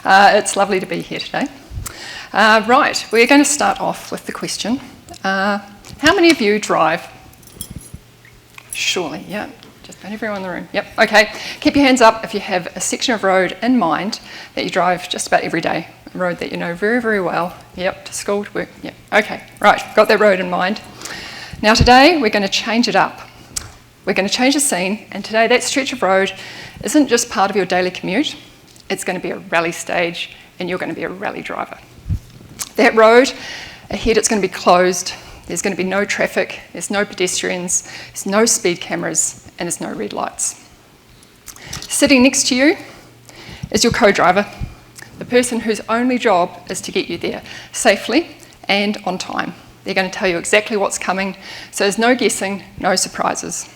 It's lovely to be here today. Right, we're going to start off with the question. How many of you drive? Surely, yeah. Just about everyone in the room. Yep, okay. Keep your hands up if you have a section of road in mind that you drive just about every day. A road that you know very, very well. Yep, to school, to work. Yep, okay. Right, got that road in mind. Now today, we're going to change it up. We're going to change the scene, and today that stretch of road isn't just part of your daily commute. It's going to be a rally stage, and you're going to be a rally driver. That road, ahead it's going to be closed. There's going to be no traffic, there's no pedestrians, there's no speed cameras, and there's no red lights. Sitting next to you is your co-driver, the person whose only job is to get you there safely and on time. They're going to tell you exactly what's coming, so there's no guessing, no surprises.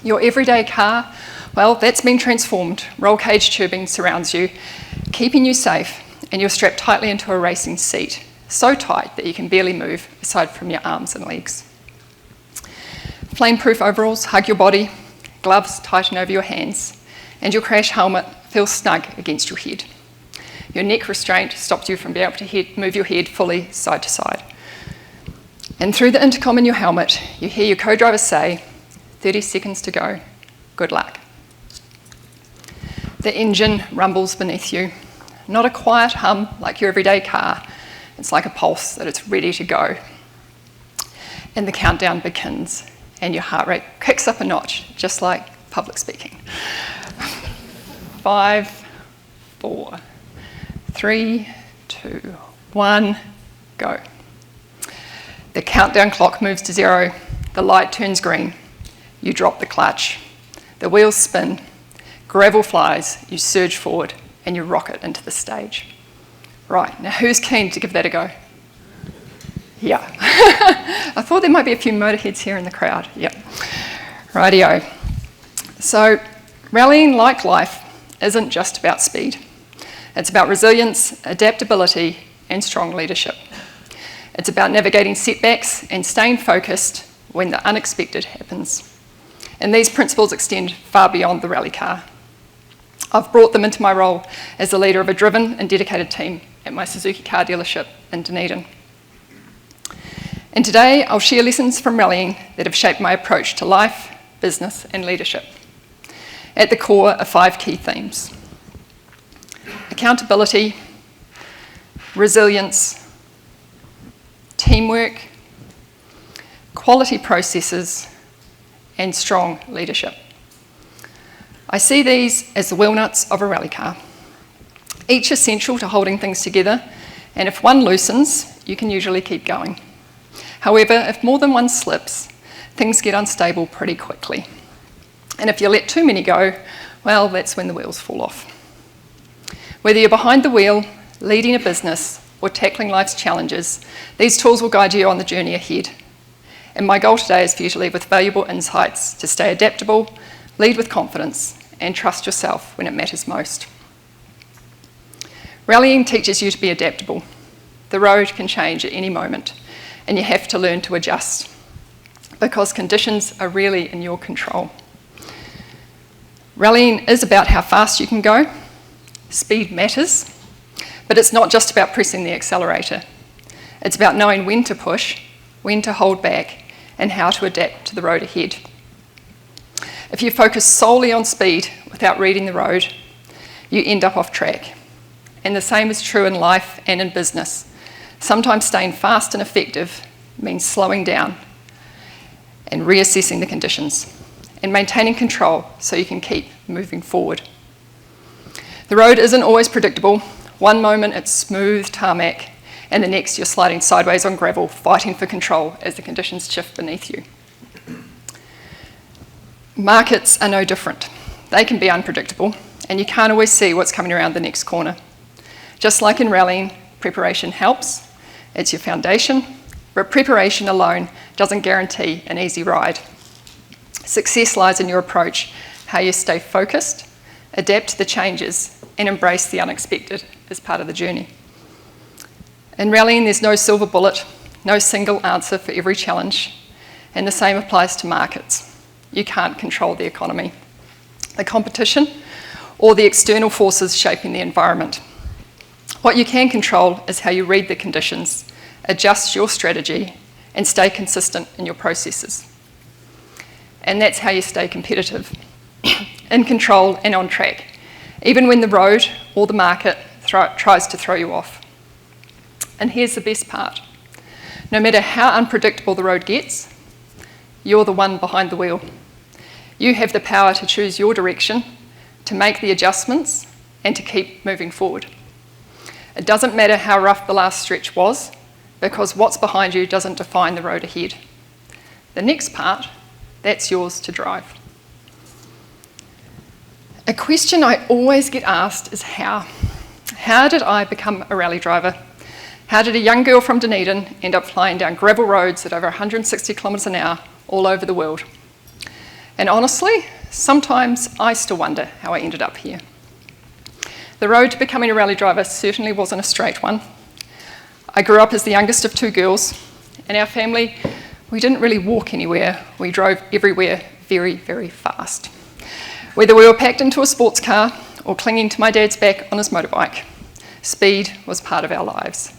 Your everyday car, well, that's been transformed. Roll cage tubing surrounds you, keeping you safe, and you're strapped tightly into a racing seat, so tight that you can barely move aside from your arms and legs. Flame-proof overalls hug your body, gloves tighten over your hands, and your crash helmet feels snug against your head. Your neck restraint stops you from being able to move your head fully side to side. And through the intercom in your helmet, you hear your co-driver say, 30 seconds to go, good luck. The engine rumbles beneath you. Not a quiet hum like your everyday car. It's like a pulse that it's ready to go. And the countdown begins, and your heart rate kicks up a notch, just like public speaking. 5, 4, 3, 2, 1, go. The countdown clock moves to 0. The light turns green. You drop the clutch. The wheels spin. Gravel flies. You surge forward and you rocket into the stage. Right, now who's keen to give that a go? Yeah. I thought there might be a few motorheads here in the crowd. Yep. Rightio. So, rallying, like life, isn't just about speed. It's about resilience, adaptability, and strong leadership. It's about navigating setbacks and staying focused when the unexpected happens. And these principles extend far beyond the rally car. I've brought them into my role as the leader of a driven and dedicated team at my Suzuki car dealership in Dunedin. And today I'll share lessons from rallying that have shaped my approach to life, business, and leadership. At the core are 5 key themes: accountability, resilience, teamwork, quality processes, and strong leadership. I see these as the wheel nuts of a rally car, each essential to holding things together, and if one loosens, you can usually keep going. However, if more than one slips, things get unstable pretty quickly. And if you let too many go, well, that's when the wheels fall off. Whether you're behind the wheel, leading a business, or tackling life's challenges, these tools will guide you on the journey ahead. And my goal today is for you to leave with valuable insights to stay adaptable, lead with confidence, and trust yourself when it matters most. Rallying teaches you to be adaptable. The road can change at any moment, and you have to learn to adjust because conditions are really in your control. Rallying is about how fast you can go. Speed matters, but it's not just about pressing the accelerator. It's about knowing when to push, when to hold back, and how to adapt to the road ahead. If you focus solely on speed without reading the road, you end up off track. And the same is true in life and in business. Sometimes staying fast and effective means slowing down and reassessing the conditions and maintaining control so you can keep moving forward. The road isn't always predictable. One moment it's smooth tarmac, and the next you're sliding sideways on gravel, fighting for control as the conditions shift beneath you. Markets are no different. They can be unpredictable, and you can't always see what's coming around the next corner. Just like in rallying, preparation helps. It's your foundation, but preparation alone doesn't guarantee an easy ride. Success lies in your approach, how you stay focused, adapt to the changes, and embrace the unexpected as part of the journey. In rallying, there's no silver bullet, no single answer for every challenge, and the same applies to markets. You can't control the economy, the competition, or the external forces shaping the environment. What you can control is how you read the conditions, adjust your strategy, and stay consistent in your processes. And that's how you stay competitive, in control and on track, even when the road or the market tries to throw you off. And here's the best part. No matter how unpredictable the road gets, you're the one behind the wheel. You have the power to choose your direction, to make the adjustments, and to keep moving forward. It doesn't matter how rough the last stretch was, because what's behind you doesn't define the road ahead. The next part, that's yours to drive. A question I always get asked is how. How did I become a rally driver? How did a young girl from Dunedin end up flying down gravel roads at over 160 kilometres an hour all over the world? And honestly, sometimes I still wonder how I ended up here. The road to becoming a rally driver certainly wasn't a straight one. I grew up as the youngest of two girls, and our family, we didn't really walk anywhere. We drove everywhere very, very fast. Whether we were packed into a sports car or clinging to my dad's back on his motorbike, speed was part of our lives.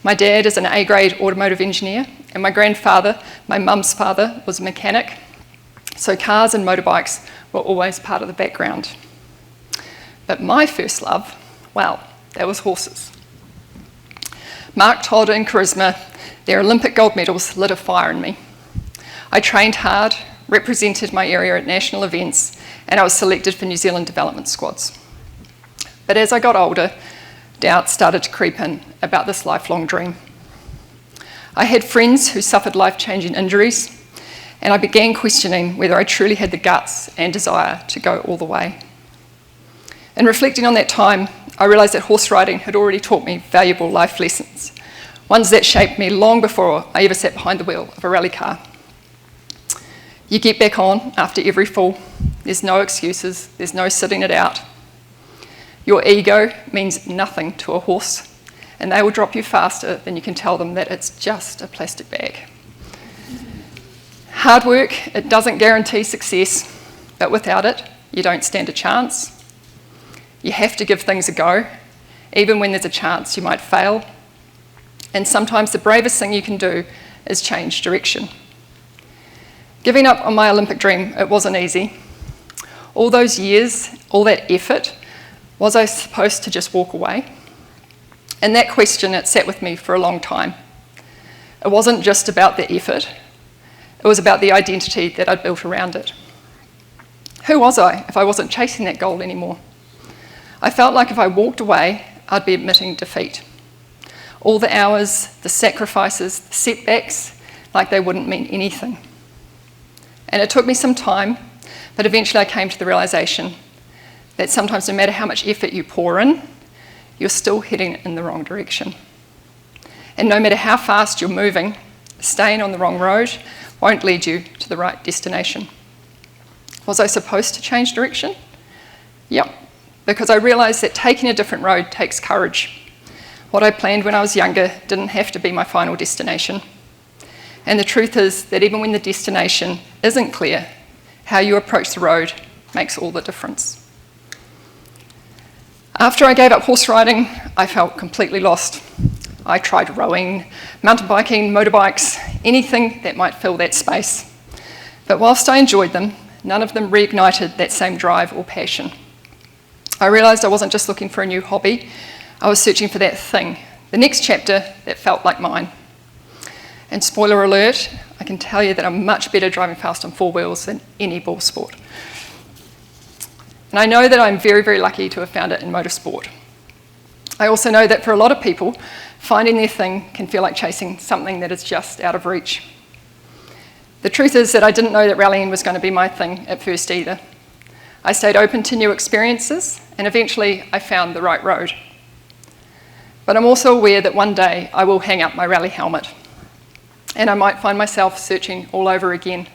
My dad is an A-grade automotive engineer, and my grandfather, my mum's father, was a mechanic, so cars and motorbikes were always part of the background. But my first love, well, that was horses. Mark, Todd and Charisma, their Olympic gold medals lit a fire in me. I trained hard, represented my area at national events, and I was selected for New Zealand development squads. But as I got older, doubt started to creep in about this lifelong dream. I had friends who suffered life-changing injuries, and I began questioning whether I truly had the guts and desire to go all the way. In reflecting on that time, I realised that horse riding had already taught me valuable life lessons, ones that shaped me long before I ever sat behind the wheel of a rally car. You get back on after every fall. There's no excuses, there's no sitting it out. Your ego means nothing to a horse, and they will drop you faster than you can tell them that it's just a plastic bag. Hard work, it doesn't guarantee success, but without it, you don't stand a chance. You have to give things a go, even when there's a chance you might fail. And sometimes the bravest thing you can do is change direction. Giving up on my Olympic dream, it wasn't easy. All those years, all that effort, was I supposed to just walk away? And that question, it sat with me for a long time. It wasn't just about the effort, it was about the identity that I'd built around it. Who was I if I wasn't chasing that goal anymore? I felt like if I walked away, I'd be admitting defeat. All the hours, the sacrifices, the setbacks, like they wouldn't mean anything. And it took me some time, but eventually I came to the realisation that sometimes no matter how much effort you pour in, you're still heading in the wrong direction. And no matter how fast you're moving, staying on the wrong road won't lead you to the right destination. Was I supposed to change direction? Yep, because I realised that taking a different road takes courage. What I planned when I was younger didn't have to be my final destination. And the truth is that even when the destination isn't clear, how you approach the road makes all the difference. After I gave up horse riding, I felt completely lost. I tried rowing, mountain biking, motorbikes, anything that might fill that space. But whilst I enjoyed them, none of them reignited that same drive or passion. I realised I wasn't just looking for a new hobby, I was searching for that thing, the next chapter that felt like mine. And spoiler alert, I can tell you that I'm much better driving fast on four wheels than any ball sport. And I know that I'm very, very lucky to have found it in motorsport. I also know that for a lot of people, finding their thing can feel like chasing something that is just out of reach. The truth is that I didn't know that rallying was going to be my thing at first either. I stayed open to new experiences, and eventually I found the right road. But I'm also aware that one day I will hang up my rally helmet, and I might find myself searching all over again.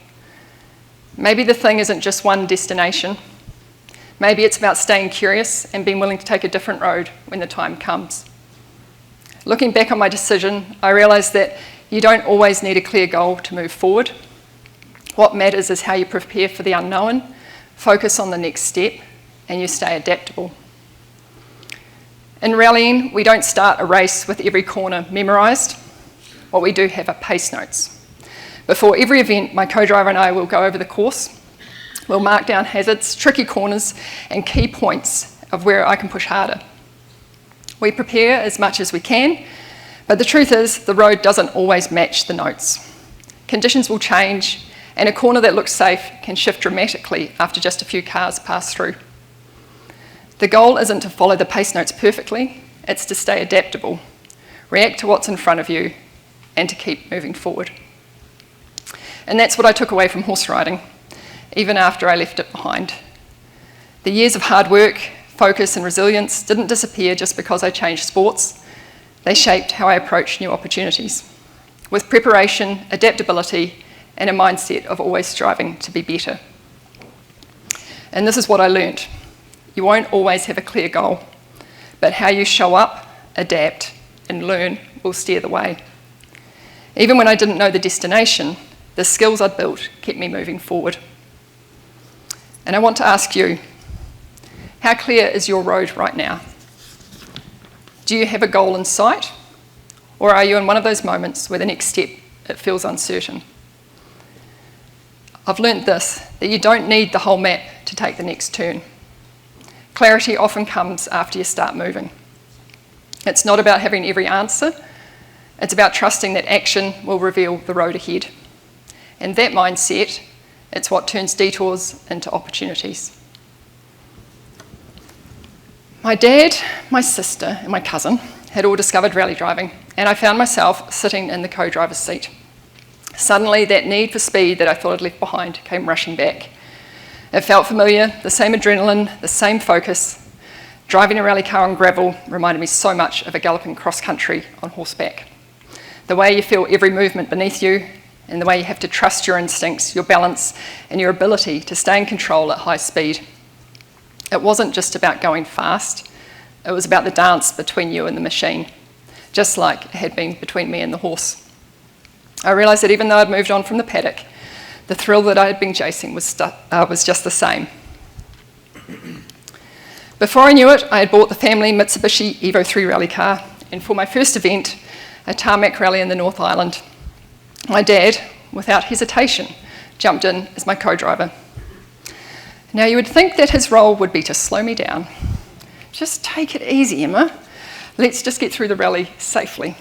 Maybe the thing isn't just one destination. Maybe it's about staying curious and being willing to take a different road when the time comes. Looking back on my decision, I realised that you don't always need a clear goal to move forward. What matters is how you prepare for the unknown, focus on the next step, and you stay adaptable. In rallying, we don't start a race with every corner memorised. What we do have are pace notes. Before every event, my co-driver and I will go over the course. We'll mark down hazards, tricky corners, and key points of where I can push harder. We prepare as much as we can, but the truth is the road doesn't always match the notes. Conditions will change, and a corner that looks safe can shift dramatically after just a few cars pass through. The goal isn't to follow the pace notes perfectly, it's to stay adaptable, react to what's in front of you, and to keep moving forward. And that's what I took away from horse riding, even after I left it behind. The years of hard work, focus, and resilience didn't disappear just because I changed sports. They shaped how I approach new opportunities, with preparation, adaptability, and a mindset of always striving to be better. And this is what I learnt. You won't always have a clear goal, but how you show up, adapt, and learn will steer the way. Even when I didn't know the destination, the skills I'd built kept me moving forward. And I want to ask you, how clear is your road right now? Do you have a goal in sight? Or are you in one of those moments where the next step, it feels uncertain? I've learnt this, that you don't need the whole map to take the next turn. Clarity often comes after you start moving. It's not about having every answer, it's about trusting that action will reveal the road ahead. And that mindset, it's what turns detours into opportunities. My dad, my sister, and my cousin had all discovered rally driving, and I found myself sitting in the co-driver's seat. Suddenly, that need for speed that I thought I'd left behind came rushing back. It felt familiar, the same adrenaline, the same focus. Driving a rally car on gravel reminded me so much of a galloping cross-country on horseback. The way you feel every movement beneath you, and the way you have to trust your instincts, your balance, and your ability to stay in control at high speed. It wasn't just about going fast, it was about the dance between you and the machine, just like it had been between me and the horse. I realised that even though I'd moved on from the paddock, the thrill that I had been chasing was just the same. Before I knew it, I had bought the family Mitsubishi Evo 3 rally car, and for my first event, a tarmac rally in the North Island, my dad, without hesitation, jumped in as my co-driver. Now you would think that his role would be to slow me down. Just take it easy, Emma. Let's just get through the rally safely.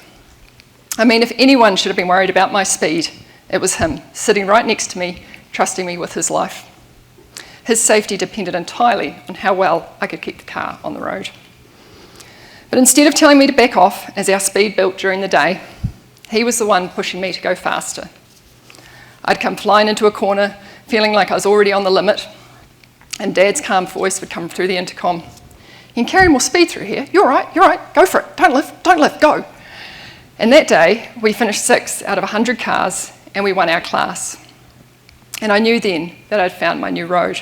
I mean, if anyone should have been worried about my speed, it was him, sitting right next to me, trusting me with his life. His safety depended entirely on how well I could keep the car on the road. But instead of telling me to back off as our speed built during the day, he was the one pushing me to go faster. I'd come flying into a corner, feeling like I was already on the limit, and Dad's calm voice would come through the intercom. You can carry more speed through here. You're right, go for it. Don't lift, go. And that day, we finished 6 out of 100 cars, and we won our class. And I knew then that I'd found my new road.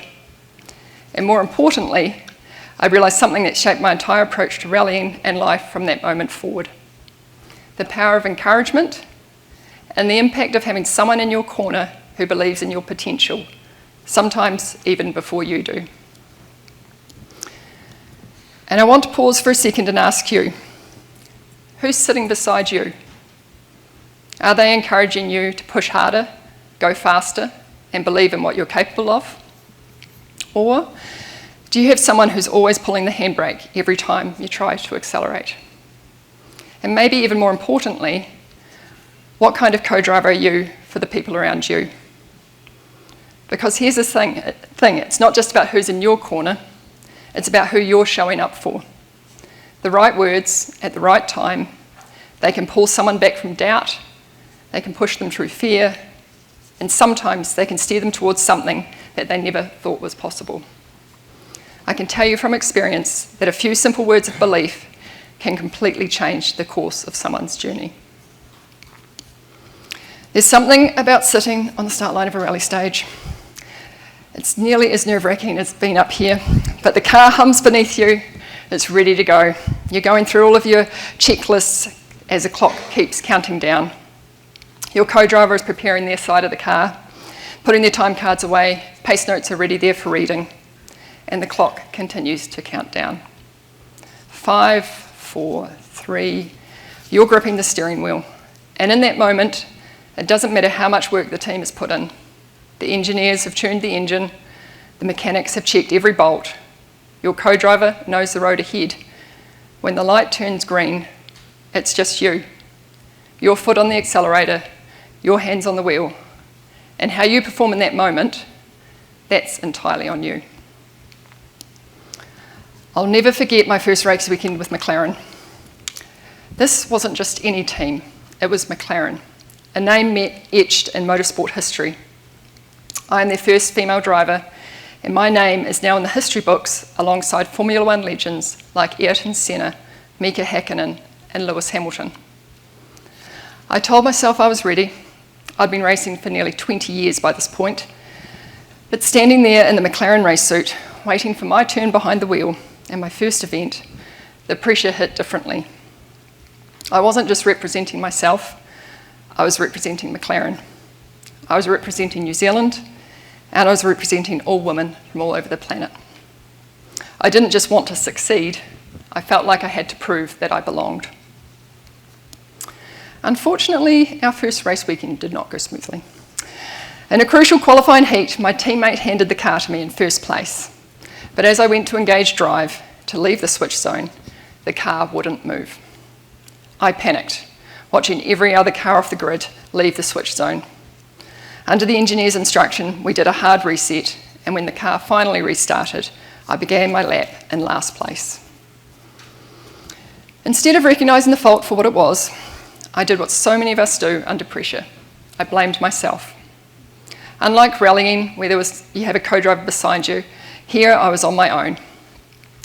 And more importantly, I realised something that shaped my entire approach to rallying and life from that moment forward. The power of encouragement and the impact of having someone in your corner who believes in your potential, sometimes even before you do. And I want to pause for a second and ask you, who's sitting beside you? Are they encouraging you to push harder, go faster, and believe in what you're capable of? Or do you have someone who's always pulling the handbrake every time you try to accelerate? And maybe even more importantly, what kind of co-driver are you for the people around you? Because here's the thing, it's not just about who's in your corner, it's about who you're showing up for. The right words at the right time, they can pull someone back from doubt, they can push them through fear, and sometimes they can steer them towards something that they never thought was possible. I can tell you from experience that a few simple words of belief can completely change the course of someone's journey. There's something about sitting on the start line of a rally stage. It's nearly as nerve-wracking as being up here, but the car hums beneath you, it's ready to go. You're going through all of your checklists as the clock keeps counting down. Your co-driver is preparing their side of the car, putting their time cards away, pace notes are ready there for reading, and the clock continues to count down. 5, 4, 3. You're gripping the steering wheel. And in that moment, it doesn't matter how much work the team has put in. The engineers have tuned the engine. The mechanics have checked every bolt. Your co-driver knows the road ahead. When the light turns green, it's just you. Your foot on the accelerator, your hands on the wheel. And how you perform in that moment, that's entirely on you. I'll never forget my first race weekend with McLaren. This wasn't just any team, it was McLaren, a name etched in motorsport history. I am their first female driver, and my name is now in the history books alongside Formula One legends like Ayrton Senna, Mika Häkkinen, and Lewis Hamilton. I told myself I was ready. I'd been racing for nearly 20 years by this point, but standing there in the McLaren race suit, waiting for my turn behind the wheel and my first event, the pressure hit differently. I wasn't just representing myself, I was representing McLaren. I was representing New Zealand, and I was representing all women from all over the planet. I didn't just want to succeed, I felt like I had to prove that I belonged. Unfortunately, our first race weekend did not go smoothly. In a crucial qualifying heat, my teammate handed the car to me in first place. But as I went to engage drive, to leave the switch zone, the car wouldn't move. I panicked, watching every other car off the grid leave the switch zone. Under the engineer's instruction, we did a hard reset, and when the car finally restarted, I began my lap in last place. Instead of recognising the fault for what it was, I did what so many of us do under pressure. I blamed myself. Unlike rallying, where you have a co-driver beside you, here I was on my own.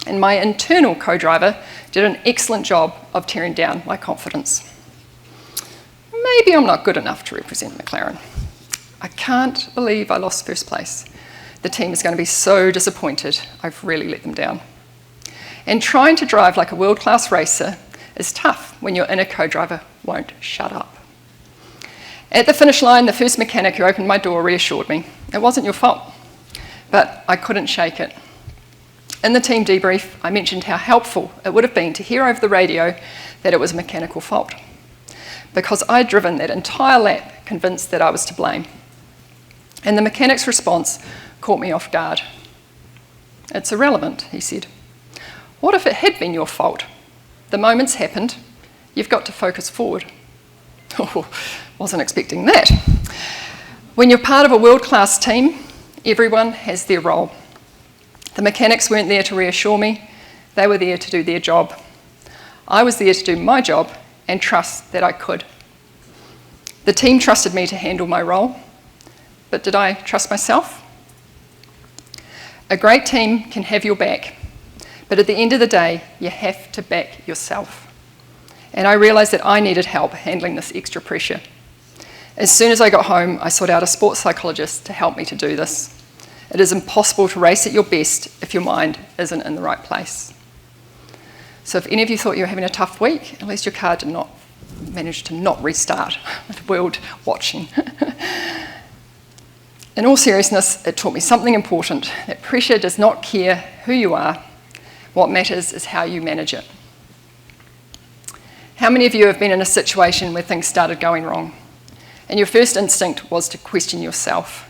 And my internal co-driver did an excellent job of tearing down my confidence. Maybe I'm not good enough to represent McLaren. I can't believe I lost first place. The team is going to be so disappointed. I've really let them down. And trying to drive like a world-class racer is tough when your inner co-driver won't shut up. At the finish line, the first mechanic who opened my door reassured me. It wasn't your fault, but I couldn't shake it. In the team debrief, I mentioned how helpful it would have been to hear over the radio that it was a mechanical fault, because I'd driven that entire lap convinced that I was to blame. And the mechanic's response caught me off guard. It's irrelevant, he said. What if it had been your fault? The moment's happened, you've got to focus forward. Oh, wasn't expecting that. When you're part of a world-class team, everyone has their role. The mechanics weren't there to reassure me, they were there to do their job. I was there to do my job and trust that I could. The team trusted me to handle my role, but did I trust myself? A great team can have your back, but at the end of the day, you have to back yourself. And I realised that I needed help handling this extra pressure. As soon as I got home, I sought out a sports psychologist to help me to do this. It is impossible to race at your best if your mind isn't in the right place. So if any of you thought you were having a tough week, at least your car did not manage to not restart with the world watching. In all seriousness, it taught me something important, that pressure does not care who you are. What matters is how you manage it. How many of you have been in a situation where things started going wrong, and your first instinct was to question yourself,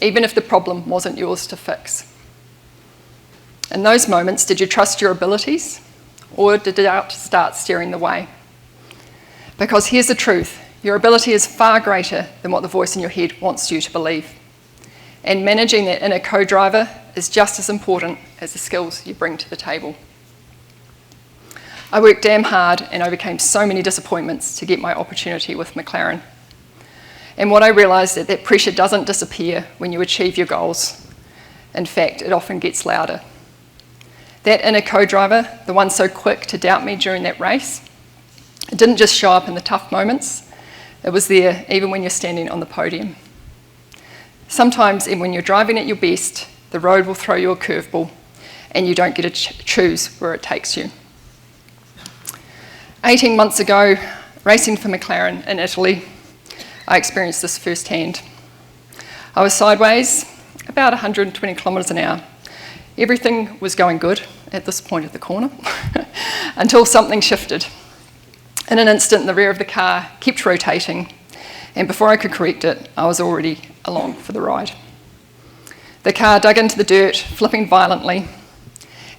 even if the problem wasn't yours to fix? In those moments, did you trust your abilities, or did doubt start steering the way? Because here's the truth, your ability is far greater than what the voice in your head wants you to believe. And managing that inner co-driver is just as important as the skills you bring to the table. I worked damn hard and overcame so many disappointments to get my opportunity with McLaren. And what I realised is that pressure doesn't disappear when you achieve your goals. In fact, it often gets louder. That inner co-driver, the one so quick to doubt me during that race, it didn't just show up in the tough moments, it was there even when you're standing on the podium. Sometimes, even when you're driving at your best, the road will throw you a curveball and you don't get to choose where it takes you. 18 months ago, racing for McLaren in Italy, I experienced this firsthand. I was sideways, about 120 kilometres an hour. Everything was going good at this point of the corner. until something shifted. In an instant, the rear of the car kept rotating, and before I could correct it, I was already along for the ride. The car dug into the dirt, flipping violently,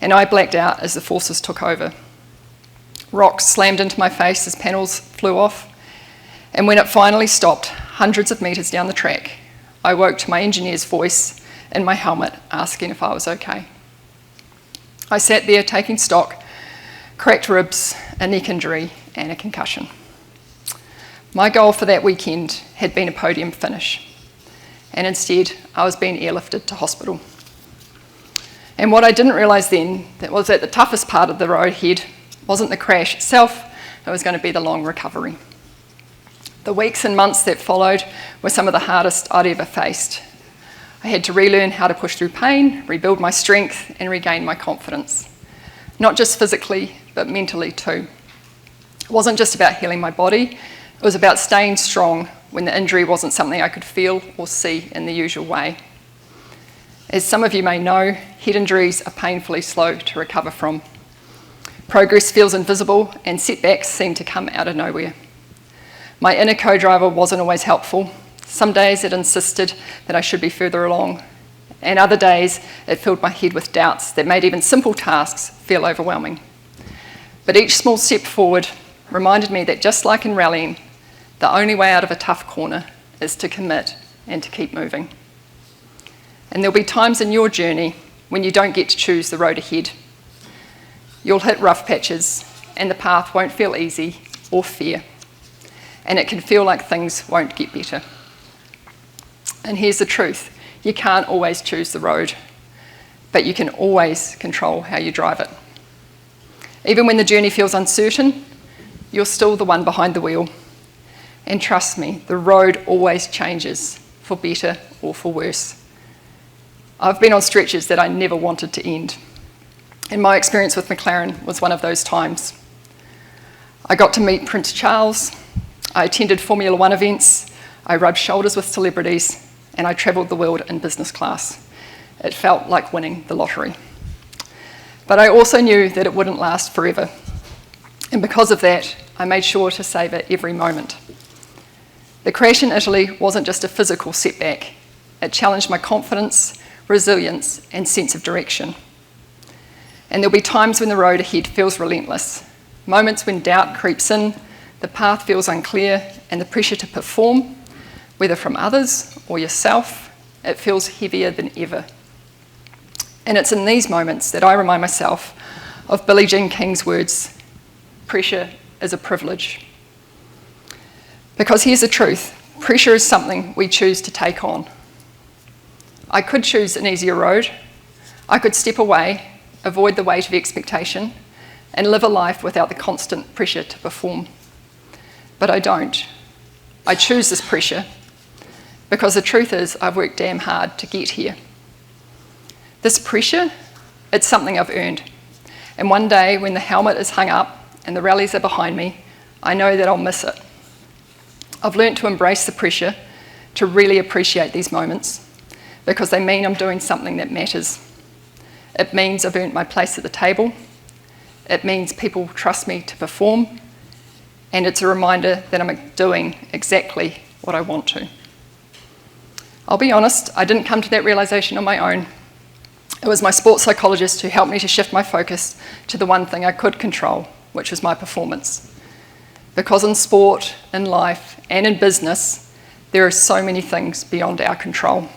and I blacked out as the forces took over. Rocks slammed into my face as panels flew off, and when it finally stopped, hundreds of metres down the track, I woke to my engineer's voice in my helmet asking if I was okay. I sat there taking stock, cracked ribs, a neck injury, and a concussion. My goal for that weekend had been a podium finish, and instead I was being airlifted to hospital. And what I didn't realise then was that the toughest part of the road ahead wasn't the crash itself, it was going to be the long recovery. The weeks and months that followed were some of the hardest I'd ever faced. I had to relearn how to push through pain, rebuild my strength, and regain my confidence. Not just physically, but mentally too. It wasn't just about healing my body, it was about staying strong when the injury wasn't something I could feel or see in the usual way. As some of you may know, head injuries are painfully slow to recover from. Progress feels invisible and setbacks seem to come out of nowhere. My inner co-driver wasn't always helpful. Some days it insisted that I should be further along, and other days it filled my head with doubts that made even simple tasks feel overwhelming. But each small step forward reminded me that just like in rallying, the only way out of a tough corner is to commit and to keep moving. And there'll be times in your journey when you don't get to choose the road ahead. You'll hit rough patches and the path won't feel easy or fair, and it can feel like things won't get better. And here's the truth, you can't always choose the road, but you can always control how you drive it. Even when the journey feels uncertain, you're still the one behind the wheel. And trust me, the road always changes, for better or for worse. I've been on stretches that I never wanted to end, and my experience with McLaren was one of those times. I got to meet Prince Charles, I attended Formula One events, I rubbed shoulders with celebrities, and I travelled the world in business class. It felt like winning the lottery. But I also knew that it wouldn't last forever, and because of that, I made sure to savour every moment. The crash in Italy wasn't just a physical setback, it challenged my confidence, resilience, and sense of direction. And there'll be times when the road ahead feels relentless, moments when doubt creeps in, the path feels unclear, and the pressure to perform, whether from others or yourself, it feels heavier than ever. And it's in these moments that I remind myself of Billie Jean King's words, pressure is a privilege. Because here's the truth, pressure is something we choose to take on. I could choose an easier road. I could step away, avoid the weight of expectation, and live a life without the constant pressure to perform. But I don't. I choose this pressure because the truth is I've worked damn hard to get here. This pressure, it's something I've earned. And one day when the helmet is hung up and the rallies are behind me, I know that I'll miss it. I've learnt to embrace the pressure, to really appreciate these moments, because they mean I'm doing something that matters. It means I've earned my place at the table. It means people trust me to perform. And it's a reminder that I'm doing exactly what I want to. I'll be honest, I didn't come to that realisation on my own. It was my sports psychologist who helped me to shift my focus to the one thing I could control, which was my performance. Because in sport, in life, and in business, there are so many things beyond our control.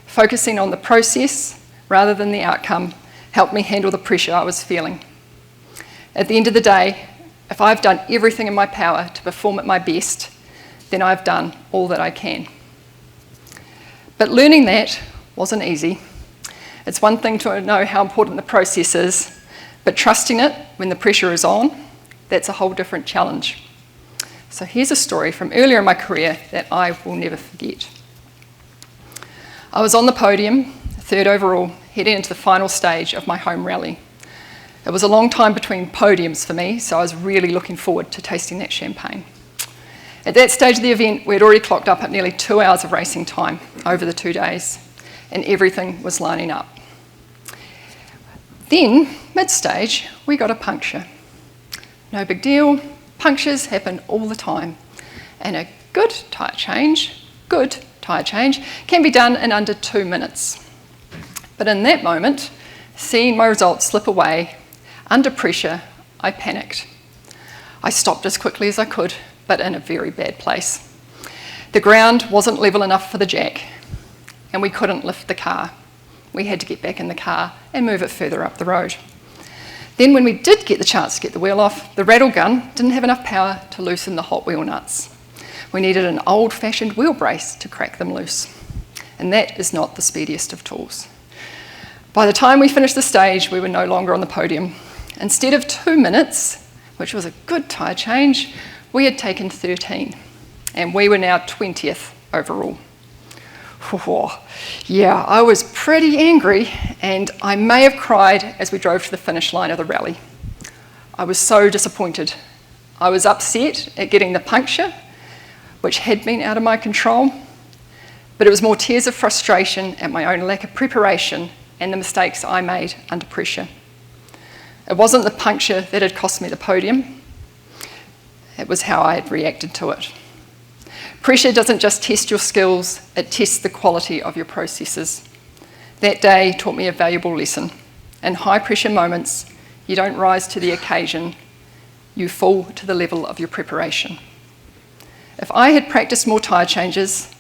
Focusing on the process rather than the outcome helped me handle the pressure I was feeling. At the end of the day, if I've done everything in my power to perform at my best, then I've done all that I can. But learning that wasn't easy. It's one thing to know how important the process is, but trusting it when the pressure is on, that's a whole different challenge. So here's a story from earlier in my career that I will never forget. I was on the podium, third overall, heading into the final stage of my home rally. It was a long time between podiums for me, so I was really looking forward to tasting that champagne. At that stage of the event, we'd already clocked up at nearly 2 hours of racing time over the 2 days, and everything was lining up. Then, mid-stage, we got a puncture. No big deal, punctures happen all the time. And a good tyre change can be done in under 2 minutes. But in that moment, seeing my results slip away, under pressure, I panicked. I stopped as quickly as I could, but in a very bad place. The ground wasn't level enough for the jack, and we couldn't lift the car. We had to get back in the car and move it further up the road. Then when we did get the chance to get the wheel off, the rattle gun didn't have enough power to loosen the hot wheel nuts. We needed an old-fashioned wheel brace to crack them loose, and that is not the speediest of tools. By the time we finished the stage, we were no longer on the podium. Instead of 2 minutes, which was a good tyre change, we had taken 13, and we were now 20th overall. Yeah, I was pretty angry, and I may have cried as we drove to the finish line of the rally. I was so disappointed. I was upset at getting the puncture, which had been out of my control, but it was more tears of frustration at my own lack of preparation and the mistakes I made under pressure. It wasn't the puncture that had cost me the podium, it was how I had reacted to it. Pressure doesn't just test your skills, it tests the quality of your processes. That day taught me a valuable lesson. In high pressure moments, you don't rise to the occasion, you fall to the level of your preparation. If I had practiced more tyre changes,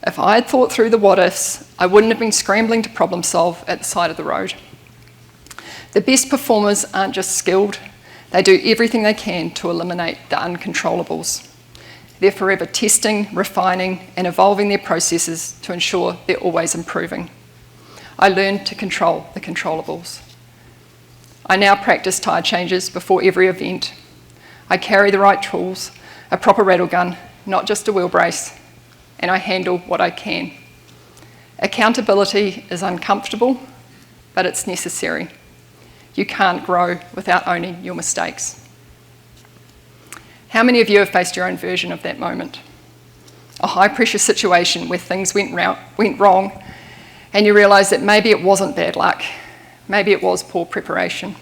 if I had thought through the what ifs, I wouldn't have been scrambling to problem solve at the side of the road. The best performers aren't just skilled, they do everything they can to eliminate the uncontrollables. They're forever testing, refining, and evolving their processes to ensure they're always improving. I learned to control the controllables. I now practice tyre changes before every event. I carry the right tools, a proper rattle gun, not just a wheel brace, and I handle what I can. Accountability is uncomfortable, but it's necessary. You can't grow without owning your mistakes. How many of you have faced your own version of that moment? A high-pressure situation where things went wrong, and you realise that maybe it wasn't bad luck, maybe it was poor preparation.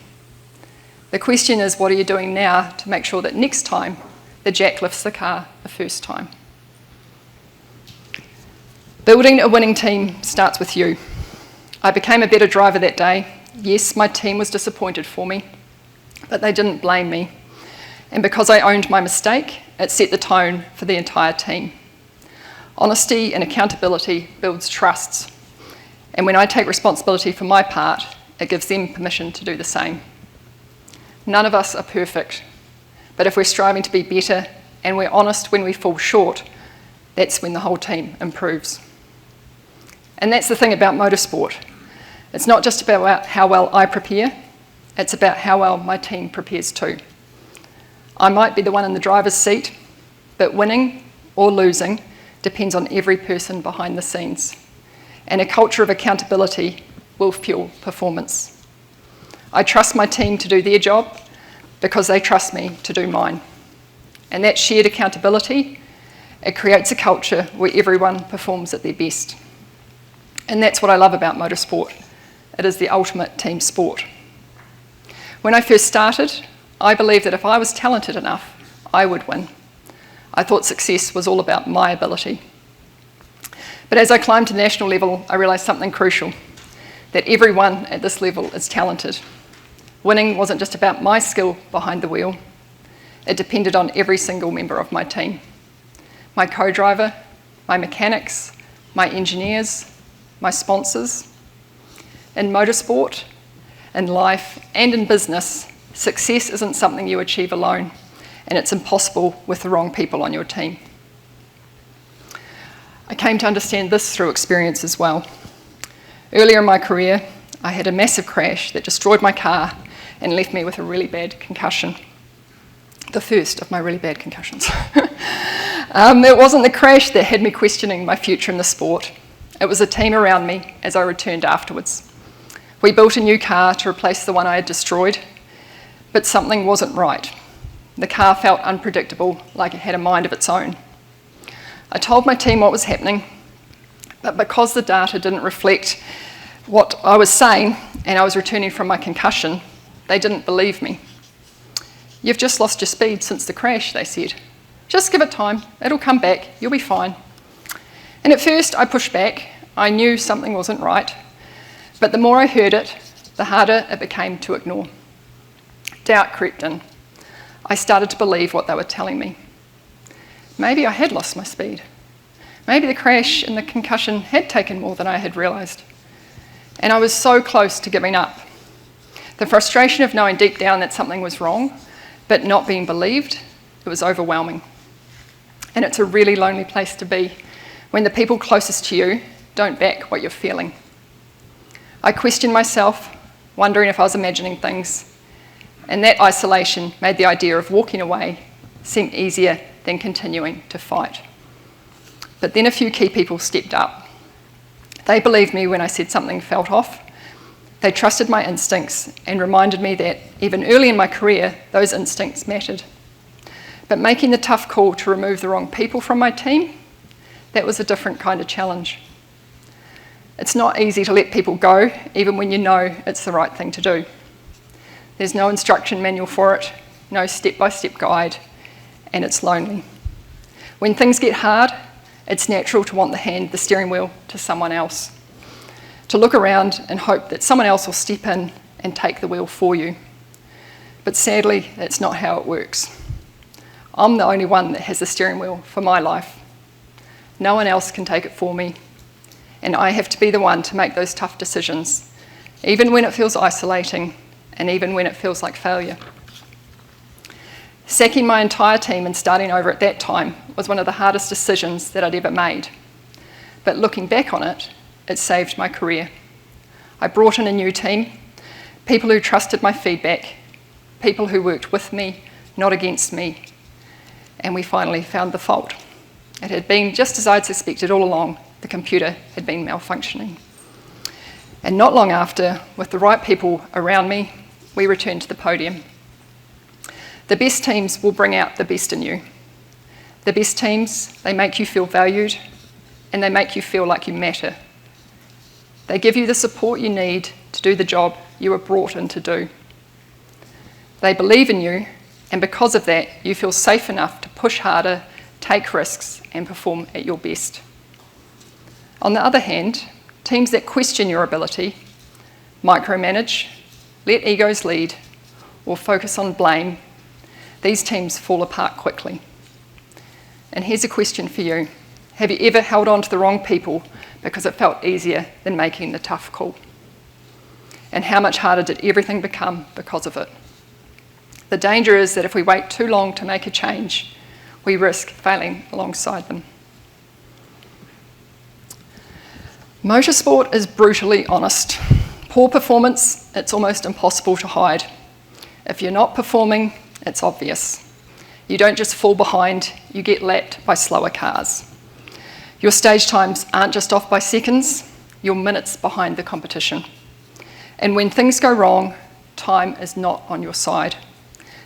The question is, what are you doing now to make sure that next time the jack lifts the car the first time? Building a winning team starts with you. I became a better driver that day. Yes, my team was disappointed for me, but they didn't blame me. And because I owned my mistake, it set the tone for the entire team. Honesty and accountability builds trusts. And when I take responsibility for my part, it gives them permission to do the same. None of us are perfect, but if we're striving to be better and we're honest when we fall short, that's when the whole team improves. And that's the thing about motorsport. It's not just about how well I prepare, it's about how well my team prepares too. I might be the one in the driver's seat, but winning or losing depends on every person behind the scenes. And a culture of accountability will fuel performance. I trust my team to do their job because they trust me to do mine. And that shared accountability, it creates a culture where everyone performs at their best. And that's what I love about motorsport. It is the ultimate team sport. When I first started, I believed that if I was talented enough, I would win. I thought success was all about my ability. But as I climbed to the national level, I realised something crucial, that everyone at this level is talented. Winning wasn't just about my skill behind the wheel, it depended on every single member of my team. My co-driver, my mechanics, my engineers, my sponsors. In motorsport, in life, and in business, success isn't something you achieve alone, and it's impossible with the wrong people on your team. I came to understand this through experience as well. Earlier in my career, I had a massive crash that destroyed my car and left me with a really bad concussion. The first of my really bad concussions. It wasn't the crash that had me questioning my future in the sport. It was a team around me as I returned afterwards. We built a new car to replace the one I had destroyed, but something wasn't right. The car felt unpredictable, like it had a mind of its own. I told my team what was happening, but because the data didn't reflect what I was saying and I was returning from my concussion, They didn't believe me. "You've just lost your speed since the crash," they said. "Just give it time. It'll come back. You'll be fine." And at first I pushed back. I knew something wasn't right. But the more I heard it, the harder it became to ignore. Doubt crept in. I started to believe what they were telling me. Maybe I had lost my speed. Maybe the crash and the concussion had taken more than I had realised. And I was so close to giving up. The frustration of knowing deep down that something was wrong, but not being believed, it was overwhelming. And it's a really lonely place to be when the people closest to you don't back what you're feeling. I questioned myself, wondering if I was imagining things, and that isolation made the idea of walking away seem easier than continuing to fight. But then a few key people stepped up. They believed me when I said something felt off. They trusted my instincts and reminded me that even early in my career, those instincts mattered. But making the tough call to remove the wrong people from my team, that was a different kind of challenge. It's not easy to let people go, even when you know it's the right thing to do. There's no instruction manual for it, no step-by-step guide, and it's lonely. When things get hard, it's natural to want to hand the steering wheel to someone else, to look around and hope that someone else will step in and take the wheel for you. But sadly, that's not how it works. I'm the only one that has the steering wheel for my life. No one else can take it for me, and I have to be the one to make those tough decisions, even when it feels isolating and even when it feels like failure. Sacking my entire team and starting over at that time was one of the hardest decisions that I'd ever made. But looking back on it, it saved my career. I brought in a new team, people who trusted my feedback, people who worked with me, not against me, and we finally found the fault. It had been just as I'd suspected all along. The computer had been malfunctioning. And not long after, with the right people around me, we returned to the podium. The best teams will bring out the best in you. The best teams, they make you feel valued, and they make you feel like you matter. They give you the support you need to do the job you were brought in to do. They believe in you, and because of that, you feel safe enough to push harder, take risks, and perform at your best. On the other hand, teams that question your ability, micromanage, let egos lead, or focus on blame, these teams fall apart quickly. And here's a question for you. Have you ever held on to the wrong people because it felt easier than making the tough call? And how much harder did everything become because of it? The danger is that if we wait too long to make a change, we risk failing alongside them. Motorsport is brutally honest. Poor performance, it's almost impossible to hide. If you're not performing, it's obvious. You don't just fall behind, you get lapped by slower cars. Your stage times aren't just off by seconds, you're minutes behind the competition. And when things go wrong, time is not on your side.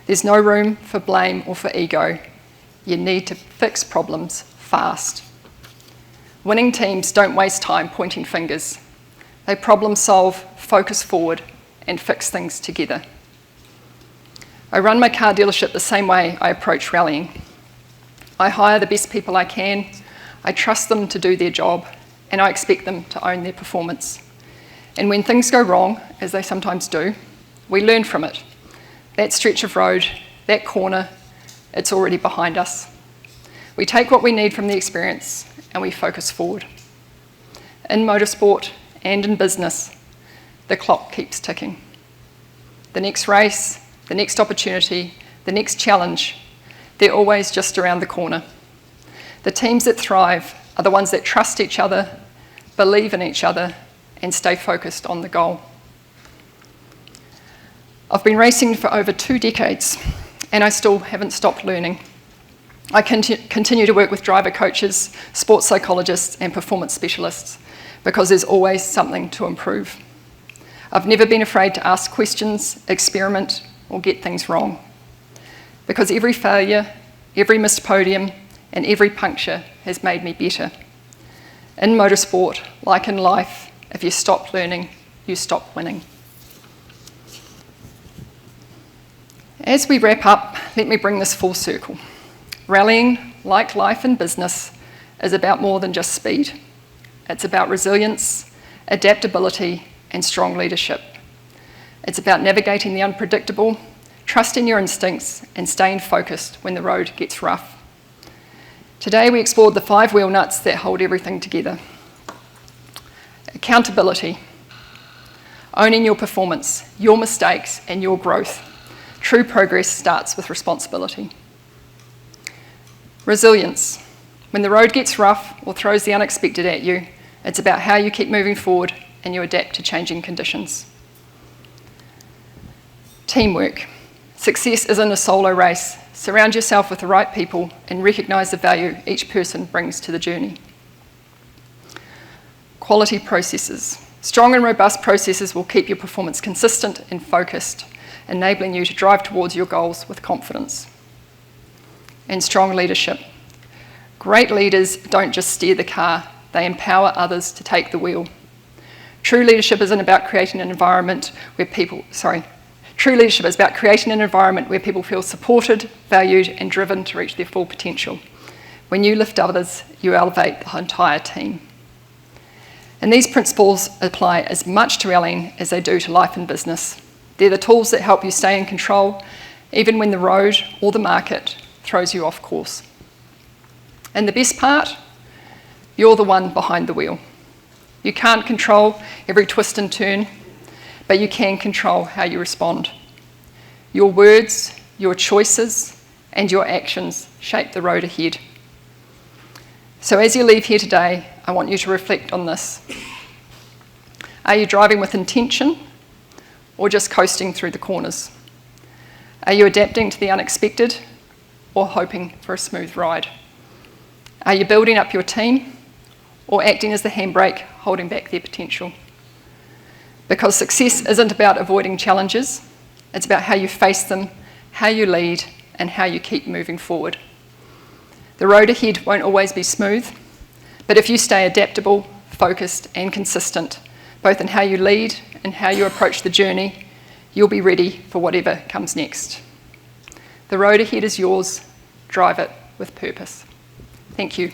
There's no room for blame or for ego. You need to fix problems fast. Winning teams don't waste time pointing fingers. They problem solve, focus forward, and fix things together. I run my car dealership the same way I approach rallying. I hire the best people I can, I trust them to do their job, and I expect them to own their performance. And when things go wrong, as they sometimes do, we learn from it. That stretch of road, that corner, it's already behind us. We take what we need from the experience and we focus forward. In motorsport and in business, the clock keeps ticking. The next race, the next opportunity, the next challenge, they're always just around the corner. The teams that thrive are the ones that trust each other, believe in each other, and stay focused on the goal. I've been racing for over 2 decades, and I still haven't stopped learning. I continue to work with driver coaches, sports psychologists, and performance specialists because there's always something to improve. I've never been afraid to ask questions, experiment, or get things wrong. Because every failure, every missed podium, and every puncture has made me better. In motorsport, like in life, if you stop learning, you stop winning. As we wrap up, let me bring this full circle. Rallying, like life and business, is about more than just speed. It's about resilience, adaptability, and strong leadership. It's about navigating the unpredictable, trusting your instincts, and staying focused when the road gets rough. Today we explored the 5 wheel nuts that hold everything together. Accountability, owning your performance, your mistakes, and your growth. True progress starts with responsibility. Resilience, when the road gets rough or throws the unexpected at you, it's about how you keep moving forward and you adapt to changing conditions. Teamwork, success isn't a solo race. Surround yourself with the right people and recognise the value each person brings to the journey. Quality processes. Strong and robust processes will keep your performance consistent and focused, enabling you to drive towards your goals with confidence. And strong leadership. Great leaders don't just steer the car, they empower others to take the wheel. True leadership isn't about creating an environment where people, True leadership is about creating an environment where people feel supported, valued, and driven to reach their full potential. When you lift others, you elevate the entire team. And these principles apply as much to rallying as they do to life and business. They're the tools that help you stay in control, even when the road or the market throws you off course. And the best part, you're the one behind the wheel. You can't control every twist and turn, but you can control how you respond. Your words, your choices, and your actions shape the road ahead. So as you leave here today, I want you to reflect on this. Are you driving with intention or just coasting through the corners? Are you adapting to the unexpected or hoping for a smooth ride? Are you building up your team or acting as the handbrake holding back their potential? Because success isn't about avoiding challenges, it's about how you face them, how you lead, and how you keep moving forward. The road ahead won't always be smooth, but if you stay adaptable, focused, and consistent, both in how you lead and how you approach the journey, you'll be ready for whatever comes next. The road ahead is yours. Drive it with purpose. Thank you.